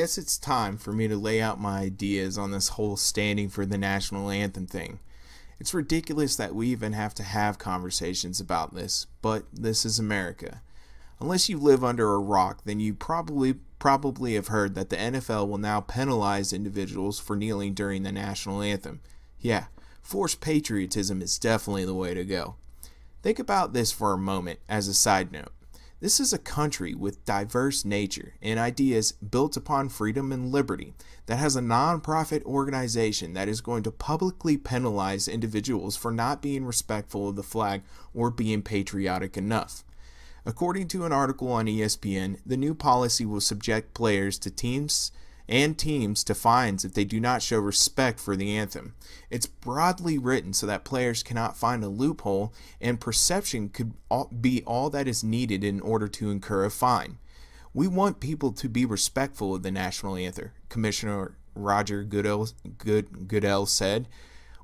guess it's time for me to lay out my ideas on this whole standing for the national anthem thing. It's ridiculous that we even have to have conversations about this, but this is America. Unless you live under a rock, then you probably have heard that the NFL will now penalize individuals for kneeling during the national anthem. Yeah, forced patriotism is definitely the way to go. Think about this for a moment as a side note. This is a country with diverse nature and ideas built upon freedom and liberty that has a non-profit organization that is going to publicly penalize individuals for not being respectful of the flag or being patriotic enough. According to an article on ESPN, the new policy will subject players to teams to fines if they do not show respect for the anthem. It's broadly written so that players cannot find a loophole, and perception could be all that is needed in order to incur a fine. We want people to be respectful of the national anthem, Commissioner Roger Goodell said.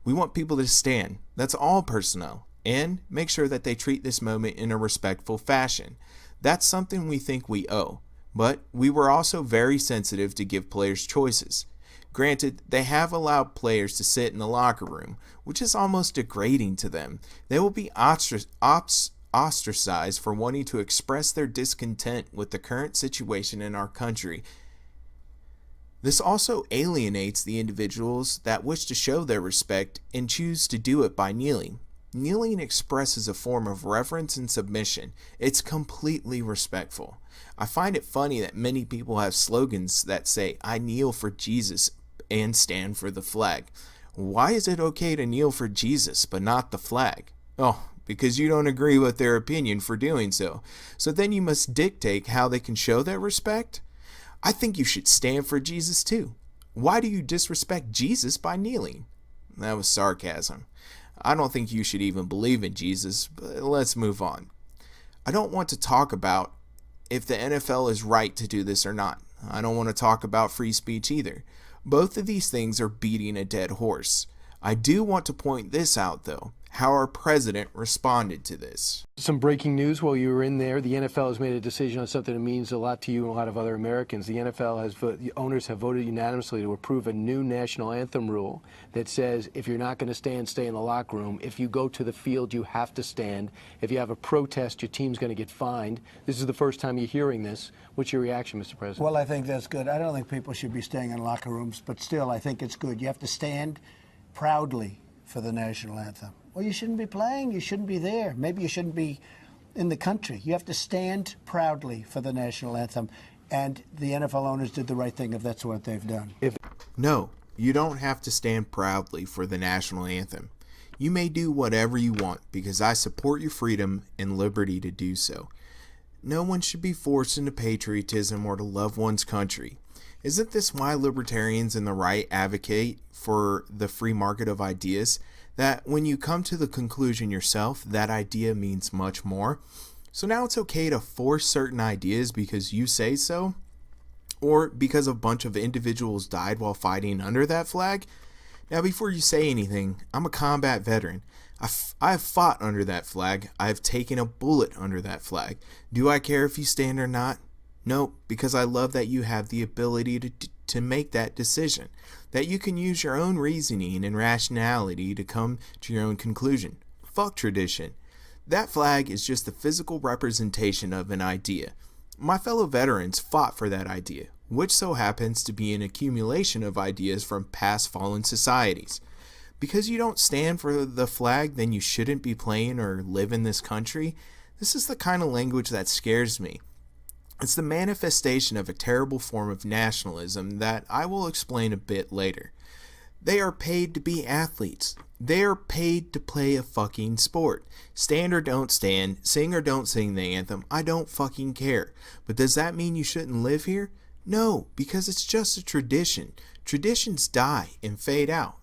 We want people to stand. That's all personnel. And make sure that they treat this moment in a respectful fashion. That's something we think we owe. But we were also very sensitive to give players choices. Granted, they have allowed players to sit in the locker room, which is almost degrading to them. They will be ostracized for wanting to express their discontent with the current situation in our country. This also alienates the individuals that wish to show their respect and choose to do it by kneeling. Kneeling expresses a form of reverence and submission. It's completely respectful. I find it funny that many people have slogans that say, "I kneel for Jesus," and stand for the flag. Why is it okay to kneel for Jesus but not the flag? Oh, because you don't agree with their opinion for doing so. So then you must dictate how they can show their respect? I think you should stand for Jesus too. Why do you disrespect Jesus by kneeling? That was sarcasm. I don't think you should even believe in Jesus, but let's move on. I don't want to talk about if the NFL is right to do this or not. I don't want to talk about free speech either. Both of these things are beating a dead horse. I do want to point this out, though, how our president responded to this. Some breaking news while you were in there. The NFL has made a decision on something that means a lot to you and a lot of other Americans. The the owners have voted unanimously to approve a new national anthem rule that says if you're not going to stand, stay in the locker room. If you go to the field, you have to stand. If you have a protest, your team's going to get fined. This is the first time you're hearing this. What's your reaction, Mr. President? Well, I think that's good. I don't think people should be staying in locker rooms, but still, I think it's good. You have to stand proudly for the national anthem. Well, you shouldn't be playing. You shouldn't be there. Maybe you shouldn't be in the country. You have to stand proudly for the national anthem. And the NFL owners did the right thing if that's what they've done. No, you don't have to stand proudly for the national anthem. You may do whatever you want because I support your freedom and liberty to do so. No one should be forced into patriotism or to love one's country. Isn't this why libertarians and the right advocate for the free market of ideas? That when you come to the conclusion yourself, that idea means much more. So now it's okay to force certain ideas because you say so? Or because a bunch of individuals died while fighting under that flag? Now before you say anything, I'm a combat veteran. I've fought under that flag. I've taken a bullet under that flag. Do I care if you stand or not? No, because I love that you have the ability to make that decision, that you can use your own reasoning and rationality to come to your own conclusion. Fuck tradition. That flag is just the physical representation of an idea. My fellow veterans fought for that idea, which so happens to be an accumulation of ideas from past fallen societies. Because you don't stand for the flag, then you shouldn't be playing or live in this country. This is the kind of language that scares me. It's the manifestation of a terrible form of nationalism that I will explain a bit later. They are paid to be athletes. They are paid to play a fucking sport. Stand or don't stand, sing or don't sing the anthem, I don't fucking care. But does that mean you shouldn't live here? No, because it's just a tradition. Traditions die and fade out.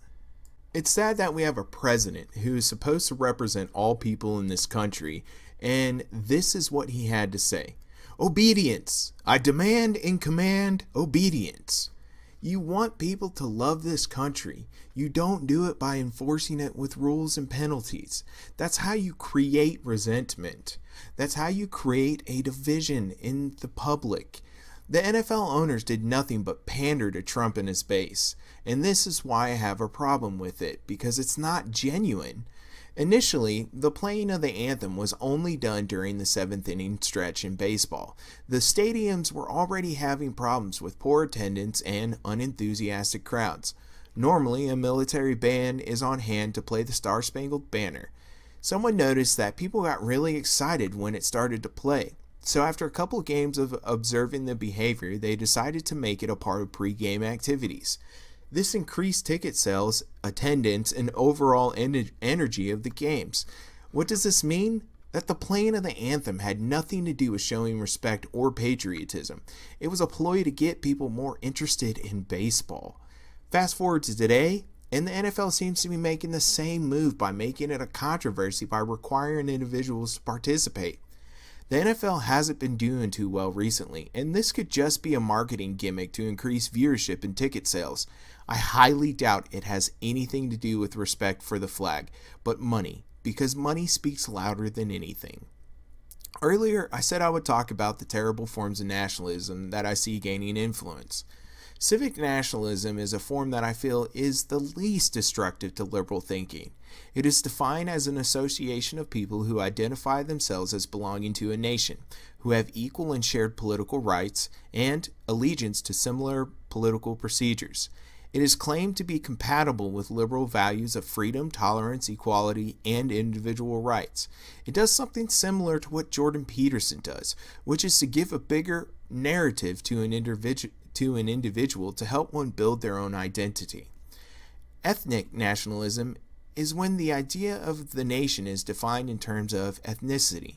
It's sad that we have a president who is supposed to represent all people in this country, and this is what he had to say. Obedience. I demand and command obedience. You want people to love this country. You don't do it by enforcing it with rules and penalties. That's how you create resentment. That's how you create a division in the public. The NFL owners did nothing but pander to Trump and his base, and this is why I have a problem with it, because it's not genuine. Initially, the playing of the anthem was only done during the 7th inning stretch in baseball. The stadiums were already having problems with poor attendance and unenthusiastic crowds. Normally, a military band is on hand to play the Star-Spangled Banner. Someone noticed that people got really excited when it started to play. So after a couple of games of observing the behavior, they decided to make it a part of pre-game activities. This increased ticket sales, attendance, and overall energy of the games. What does this mean? That the playing of the anthem had nothing to do with showing respect or patriotism. It was a ploy to get people more interested in baseball. Fast forward to today, and the NFL seems to be making the same move by making it a controversy by requiring individuals to participate. The NFL hasn't been doing too well recently, and this could just be a marketing gimmick to increase viewership and ticket sales. I highly doubt it has anything to do with respect for the flag, but money, because money speaks louder than anything. Earlier, I said I would talk about the terrible forms of nationalism that I see gaining influence. Civic nationalism is a form that I feel is the least destructive to liberal thinking. It is defined as an association of people who identify themselves as belonging to a nation, who have equal and shared political rights, and allegiance to similar political procedures. It is claimed to be compatible with liberal values of freedom, tolerance, equality, and individual rights. It does something similar to what Jordan Peterson does, which is to give a bigger narrative to an individual to help one build their own identity. Ethnic nationalism is when the idea of the nation is defined in terms of ethnicity.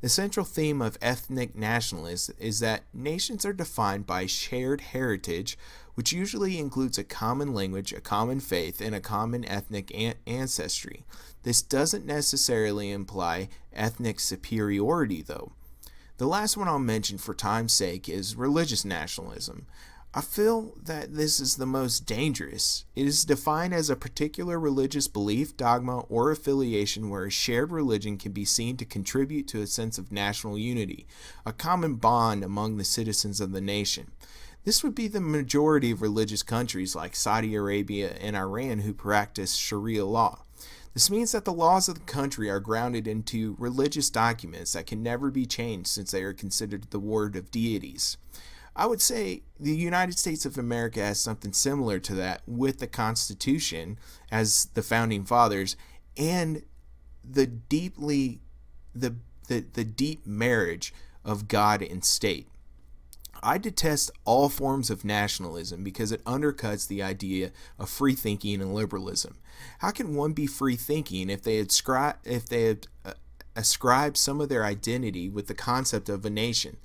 The central theme of ethnic nationalism is that nations are defined by shared heritage, which usually includes a common language, a common faith, and a common ethnic ancestry. This doesn't necessarily imply ethnic superiority, though. The last one I'll mention for time's sake is religious nationalism. I feel that this is the most dangerous. It is defined as a particular religious belief, dogma, or affiliation where a shared religion can be seen to contribute to a sense of national unity, a common bond among the citizens of the nation. This would be the majority of religious countries like Saudi Arabia and Iran who practice Sharia law. This means that the laws of the country are grounded into religious documents that can never be changed since they are considered the word of deities. I would say the United States of America has something similar to that with the Constitution as the founding fathers and the deep marriage of God and state. I detest all forms of nationalism because it undercuts the idea of free thinking and liberalism. How can one be free thinking if they ascribe some of their identity with the concept of a nation?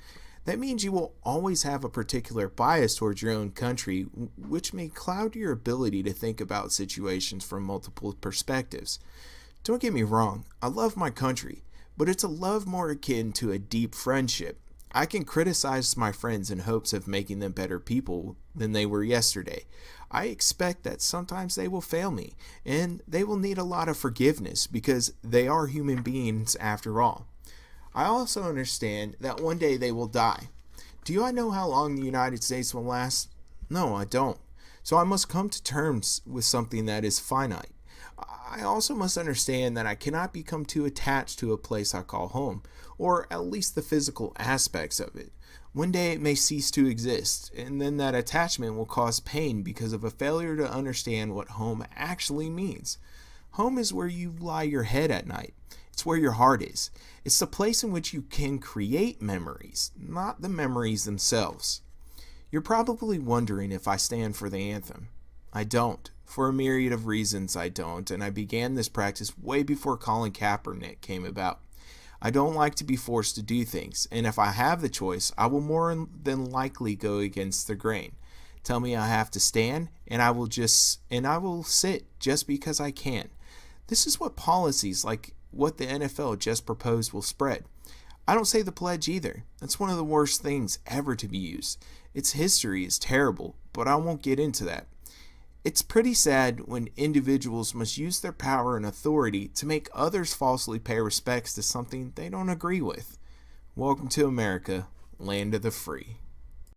That means you will always have a particular bias towards your own country, which may cloud your ability to think about situations from multiple perspectives. Don't get me wrong, I love my country, but it's a love more akin to a deep friendship. I can criticize my friends in hopes of making them better people than they were yesterday. I expect that sometimes they will fail me, and they will need a lot of forgiveness because they are human beings after all. I also understand that one day they will die. Do I know how long the United States will last? No, I don't. So I must come to terms with something that is finite. I also must understand that I cannot become too attached to a place I call home, or at least the physical aspects of it. One day it may cease to exist, and then that attachment will cause pain because of a failure to understand what home actually means. Home is where you lie your head at night. It's where your heart is. It's the place in which you can create memories, not the memories themselves. You're probably wondering if I stand for the anthem. I don't. For a myriad of reasons, I don't, and I began this practice way before Colin Kaepernick came about. I don't like to be forced to do things, and if I have the choice, I will more than likely go against the grain. Tell me I have to stand, and I will sit just because I can. This is what policies like what the NFL just proposed will spread. I don't say the pledge either. That's one of the worst things ever to be used. Its history is terrible, but I won't get into that. It's pretty sad when individuals must use their power and authority to make others falsely pay respects to something they don't agree with. Welcome to America, land of the free.